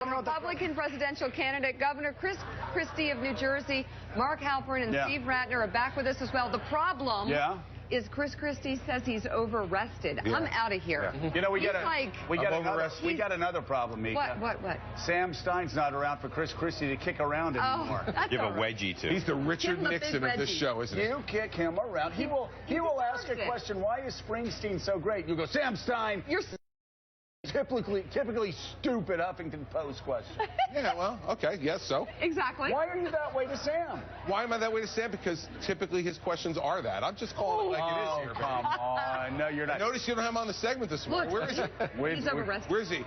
Republican presidential candidate Governor Christie of New Jersey, Mark Halpern, and Steve Ratner are back with us as well. The problem is Chris Christie says he's over-rested. I'm out of here. You know, we got another problem, Mika. What? Sam Stein's not around for Chris Christie to kick around anymore. Give a wedgie to. He's the Richard Nixon of this show, isn't he? You kick him around. He will ask a question. Why is Springsteen so great? You go, Sam Stein. You're typically stupid Huffington Post question. Yeah, well, okay, yes, so. Exactly. Why are you that way to Sam? Why am I that way to Sam? Because typically his questions are that. I'm just calling it like it is here. Oh, come on. No, you're not. Notice you don't have him on the segment this morning. Where is he? He's over-rested. Where is he?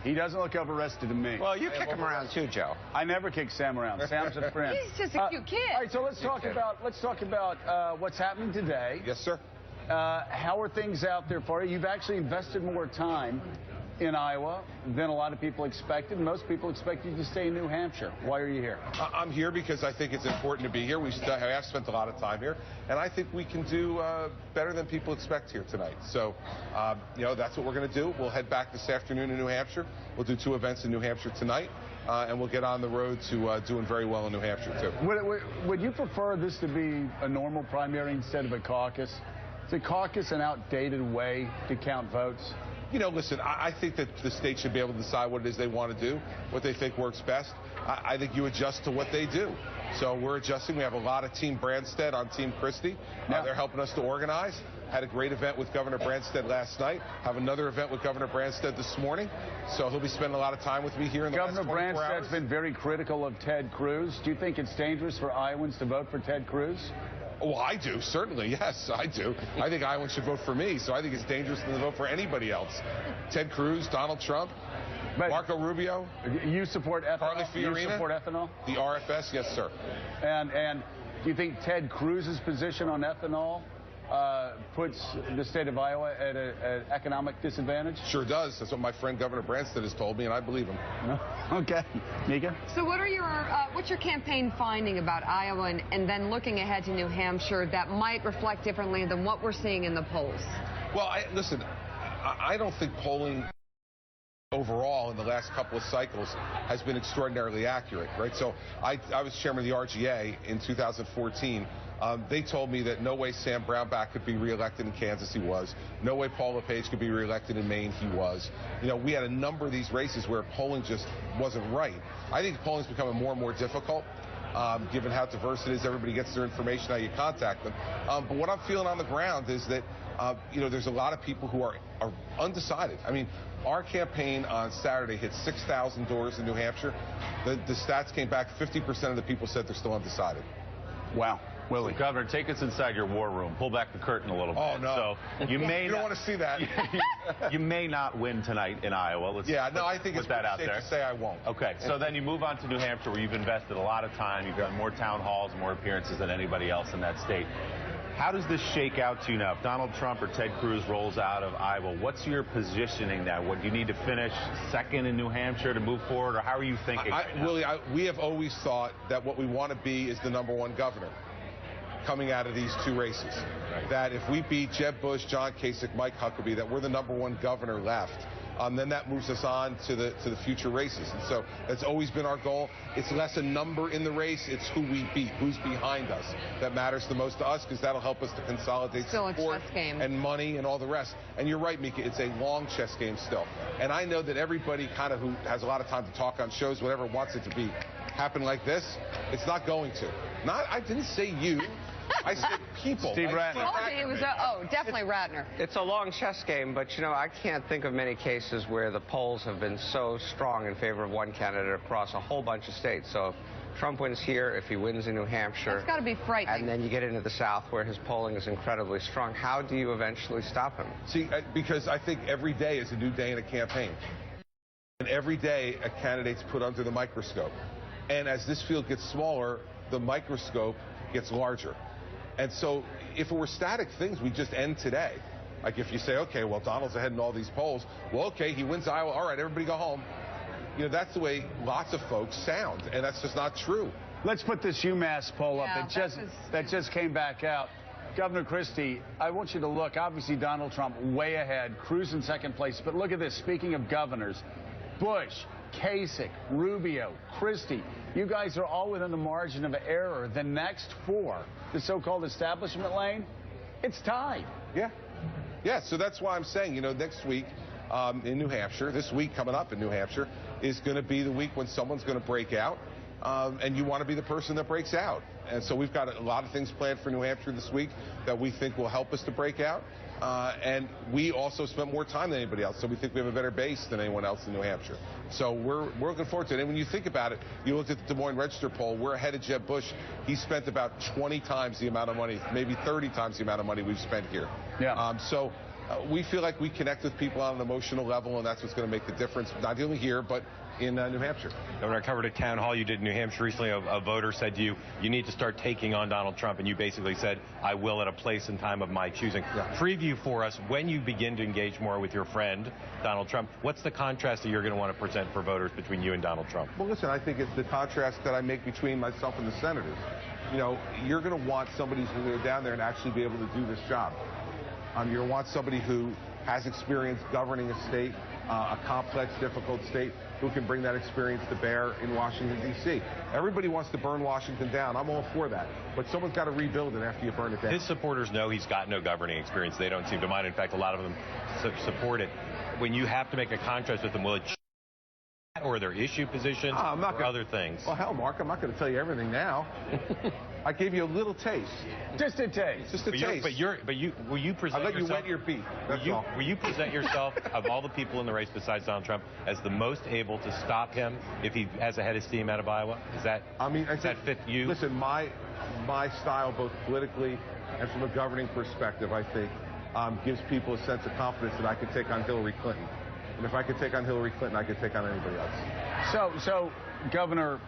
He doesn't look over-rested to me. Well, you kick him around too, Joe. I never kick Sam around. Sam's a friend. He's just a cute kid. All right, so let's talk about what's happening today. Yes, sir. How are things out there for you? You've actually invested more time in Iowa than a lot of people expected. Most people expect you to stay in New Hampshire. Why are you here? I'm here because I think it's important to be here. I have spent a lot of time here, and I think we can do better than people expect here tonight. So, you know, that's what we're going to do. We'll head back this afternoon in New Hampshire. We'll do 2 events in New Hampshire tonight, and we'll get on the road to doing very well in New Hampshire, too. Would you prefer this to be a normal primary instead of a caucus? Is a caucus an outdated way to count votes? You know, listen, I think that the state should be able to decide what it is they want to do, what they think works best. I think you adjust to what they do. So we're adjusting. We have a lot of Team Branstad on Team Christie. They're helping us to organize. Had a great event with Governor Branstad last night. Have another event with Governor Branstad this morning. So he'll be spending a lot of time with me here in the Governor last 24 hours. Branstad's been very critical of Ted Cruz. Do you think it's dangerous for Iowans to vote for Ted Cruz? Oh, I do, certainly, yes, I do. I think Iowans should vote for me, so I think it's dangerous to vote for anybody else. Ted Cruz, Donald Trump, Marco Rubio. You support ethanol? Carly Fiorina. You support ethanol? The RFS, yes, sir. And do you think Ted Cruz's position on ethanol puts the state of Iowa at an economic disadvantage? Sure does. That's what my friend Governor Branstad has told me, and I believe him. Okay. Mika? So what are what's your campaign finding about Iowa and then looking ahead to New Hampshire that might reflect differently than what we're seeing in the polls? Well, listen, I don't think polling overall in the last couple of cycles has been extraordinarily accurate, right? So I was chairman of the RGA in 2014. They told me that no way Sam Brownback could be reelected in Kansas, he was. No way Paul LePage could be reelected in Maine, he was. You know, we had a number of these races where polling just wasn't right. I think polling's becoming more and more difficult, given how diverse it is. Everybody gets their information, how you contact them. But what I'm feeling on the ground is that, you know, there's a lot of people who are undecided. I mean, our campaign on Saturday hit 6,000 doors in New Hampshire. The stats came back, 50% of the people said they're still undecided. Wow. Willie. So, Governor, take us inside your war room. Pull back the curtain a little bit. Oh, no. So you don't want to see that. You may not win tonight in Iowa. I think it's that out safe there. to say I won't. Okay, so then you move on to New Hampshire, where you've invested a lot of time. You've done more town halls, more appearances than anybody else in that state. How does this shake out to you now? If Donald Trump or Ted Cruz rolls out of Iowa, what's your positioning now? What, do you need to finish second in New Hampshire to move forward, or how are you thinking? Willie, we have always thought that what we want to be is the #1 governor coming out of these 2 races. Right. That if we beat Jeb Bush, John Kasich, Mike Huckabee, that we're the #1 governor left. Then that moves us on to the future races. And so that's always been our goal. It's less a number in the race. It's who we beat, who's behind us. That matters the most to us, because that'll help us to consolidate support and money and all the rest. And you're right, Mika, it's a long chess game still. And I know that everybody kind of who has a lot of time to talk on shows, whatever wants it to be, happen like this, it's not going to. I didn't say you. I said people. Steve Ratner. Definitely Ratner. It's a long chess game, but, you know, I can't think of many cases where the polls have been so strong in favor of one candidate across a whole bunch of states. So if Trump wins here, if he wins in New Hampshire. It's got to be frightening. And then you get into the South, where his polling is incredibly strong. How do you eventually stop him? See, because I think every day is a new day in a campaign. And every day a candidate's put under the microscope. And as this field gets smaller, the microscope gets larger. And so if it were static things, we just end today. Like if you say, okay, well, Donald's ahead in all these polls. Well, okay, he wins Iowa. All right, everybody go home. You know, that's the way lots of folks sound, and that's just not true. Let's put this UMass poll up that just came back out. Governor Christie, I want you to look. Obviously, Donald Trump way ahead, Cruz in second place. But look at this. Speaking of governors, Bush, Kasich, Rubio, Christie, you guys are all within the margin of error. The next four, the so-called establishment lane, it's tied. Yeah. Yeah, so that's why I'm saying, you know, next week in New Hampshire, this week coming up in New Hampshire, is going to be the week when someone's going to break out, and you want to be the person that breaks out. And so we've got a lot of things planned for New Hampshire this week that we think will help us to break out. And we also spent more time than anybody else, so we think we have a better base than anyone else in New Hampshire. So we're looking forward to it. And when you think about it, you look at the Des Moines Register poll, we're ahead of Jeb Bush. He spent about 20 times the amount of money, maybe 30 times the amount of money we've spent here. Yeah. So we feel like we connect with people on an emotional level, and that's what's going to make the difference, not only here, but in New Hampshire. Governor, I covered a town hall you did in New Hampshire recently. A voter said to you, you need to start taking on Donald Trump, and you basically said, I will at a place and time of my choosing. Yeah. Preview for us, when you begin to engage more with your friend, Donald Trump, what's the contrast that you're going to want to present for voters between you and Donald Trump? Well, listen, I think it's the contrast that I make between myself and the senators. You know, you're going to want somebody who's going to go down there and actually be able to do this job. You're going to want somebody who has experience governing a state, a complex, difficult state, who can bring that experience to bear in Washington, D.C. Everybody wants to burn Washington down. I'm all for that. But someone's got to rebuild it after you burn it down. His supporters know he's got no governing experience. They don't seem to mind. In fact, a lot of them support it. When you have to make a contrast with them, will it or their issue positions or other things? Well, hell, Mark, I'm not going to tell you everything now. I gave you a little taste. Just a taste. Just a taste. Will you present I'll let you yourself? wet your beak. That's all. Will you present yourself, of all the people in the race besides Donald Trump, as the most able to stop him if he has a head of steam out of Iowa? Does that fit you? Listen, my style, both politically and from a governing perspective, I think, gives people a sense of confidence that I could take on Hillary Clinton. And if I could take on Hillary Clinton, I could take on anybody else. So, Governor,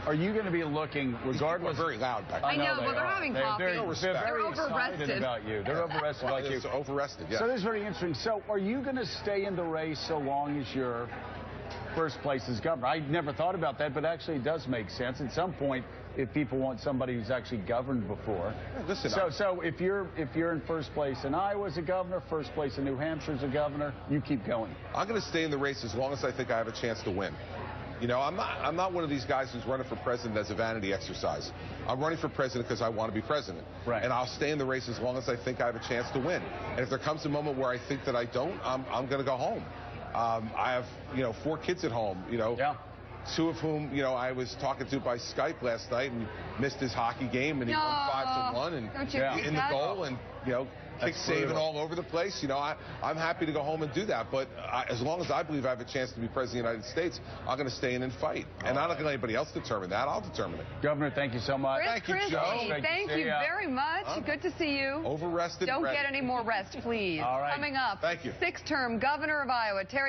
are you going to be looking, regardless? They're very loud back there. I know, but they're having coffee. They're very excited about you. They're overrested about you. Overrested, yeah. So this is very interesting. So are you going to stay in the race so long as you're first place as governor? I never thought about that, but actually it does make sense. At some point, if people want somebody who's actually governed before. Yeah, listen, so if you're in first place in Iowa as a governor, first place in New Hampshire as a governor, you keep going. I'm going to stay in the race as long as I think I have a chance to win. You know, I'm not one of these guys who's running for president as a vanity exercise. I'm running for president because I want to be president. Right. And I'll stay in the race as long as I think I have a chance to win. And if there comes a moment where I think that I don't, I'm going to go home. I have, 4 kids at home, Yeah. 2 of whom, I was talking to by Skype last night and missed his hockey game, and he won 5-1 and in the goal, and kick saving all over the place. I'm happy to go home and do that, but as long as I believe I have a chance to be president of the United States, I'm going to stay in and fight. And I'm not going to let anybody else determine that. I'll determine it. Governor, thank you so much. Thank you, Joe. Thank you very much. Good to see you. Overrested. Don't get any more rest, please. All right. Coming up, Thank you. 6th term governor of Iowa, Terry.